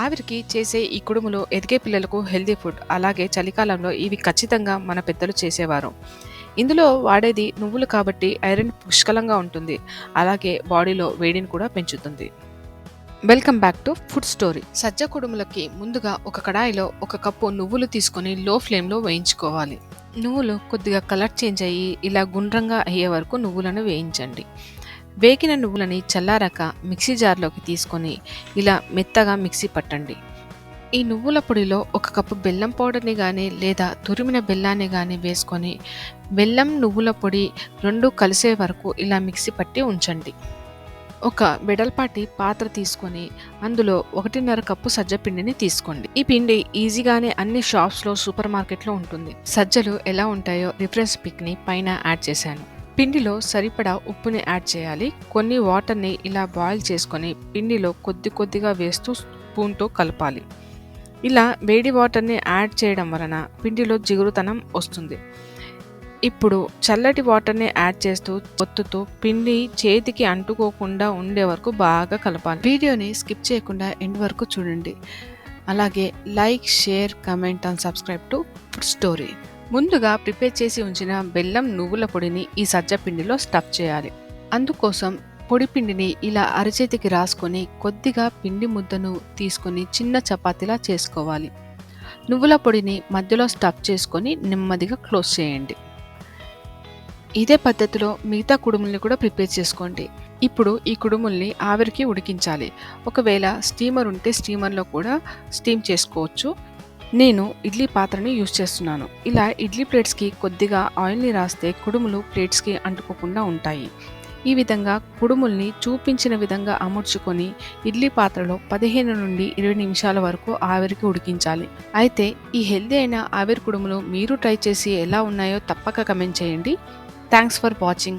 ఆవిరికి చేసే ఈ కుడుములు ఎదిగే పిల్లలకు హెల్తీ ఫుడ్. అలాగే చలికాలంలో ఇవి ఖచ్చితంగా మన పెద్దలు చేసేవారు. ఇందులో వాడేది నువ్వులు కాబట్టి ఐరన్ పుష్కలంగా ఉంటుంది. అలాగే బాడీలో వేడిని కూడా పెంచుతుంది. Welcome back to food story. సజ్జ కుడుములకి ముందుగా ఒక కడాయిలో 1 కప్పు నువ్వులు తీసుకొని లో ఫ్లేమ్లో వేయించుకోవాలి. నువ్వులు కొద్దిగా కలర్ చేంజ్ అయ్యి ఇలా గుండ్రంగా అయ్యే వరకు నువ్వులను వేయించండి. వేగిన నువ్వులని చల్లారాక మిక్సీ జార్లోకి తీసుకొని ఇలా మెత్తగా మిక్సీ పట్టండి. ఈ నువ్వుల పొడిలో 1 కప్పు బెల్లం పౌడర్ని కానీ లేదా తురిమిన బెల్లాన్ని కానీ వేసుకొని బెల్లం నువ్వుల పొడి 2 కలిసే వరకు ఇలా మిక్సీ పట్టి ఉంచండి. ఒక వెడల్పాటి పాత్ర తీసుకొని అందులో 1.5 కప్పు సజ్జ పిండిని తీసుకోండి. ఈ పిండి ఈజీగానే అన్ని షాప్స్లో సూపర్ మార్కెట్లో ఉంటుంది. సజ్జలు ఎలా ఉంటాయో రిఫరెన్స్ పిక్ని పైన యాడ్ చేశాను. పిండిలో సరిపడా ఉప్పుని యాడ్ చేయాలి. కొన్ని వాటర్ని ఇలా బాయిల్ చేసుకొని పిండిలో కొద్దిగా వేస్తూ స్పూన్తో కలపాలి. ఇలా వేడి వాటర్ని యాడ్ చేయడం వలన పిండిలో జిగురుతనం వస్తుంది. ఇప్పుడు చల్లటి వాటర్ని యాడ్ చేస్తూ ఒత్తుతూ పిండి చేతికి అంటుకోకుండా ఉండే వరకు బాగా కలపాలి. వీడియోని స్కిప్ చేయకుండా ఎండ్ వరకు చూడండి. అలాగే like, share, comment and subscribe to food story. ముందుగా ప్రిపేర్ చేసి ఉంచిన బెల్లం నువ్వుల పొడిని ఈ సజ్జ పిండిలో స్టఫ్ చేయాలి. అందుకోసం పొడి పిండిని ఇలా అరచేతికి రాసుకొని కొద్దిగా పిండి ముద్దను తీసుకొని చిన్న చపాతీలా చేసుకోవాలి. నువ్వుల పొడిని మధ్యలో స్టఫ్ చేసుకొని నెమ్మదిగా క్లోజ్ చేయండి. ఇదే పద్ధతిలో మిగతా కుడుముల్ని కూడా ప్రిపేర్ చేసుకోండి. ఇప్పుడు ఈ కుడుముల్ని ఆవిరికి ఉడికించాలి. ఒకవేళ స్టీమర్ ఉంటే స్టీమర్లో కూడా స్టీమ్ చేసుకోవచ్చు. నేను ఇడ్లీ పాత్రని యూజ్ చేస్తున్నాను. ఇలా ఇడ్లీ ప్లేట్స్కి కొద్దిగా ఆయిల్ని రాస్తే కుడుములు ప్లేట్స్కి అంటుకోకుండా ఉంటాయి. ఈ విధంగా కుడుముల్ని చూపించిన విధంగా అమర్చుకొని ఇడ్లీ పాత్రలో 15 నుండి 20 నిమిషాల వరకు ఆవిరికి ఉడికించాలి. అయితే ఈ హెల్దీ అయిన ఆవిరి కుడుములు మీరు ట్రై చేసి ఎలా ఉన్నాయో తప్పక కమెంట్ చేయండి. Thanks for watching.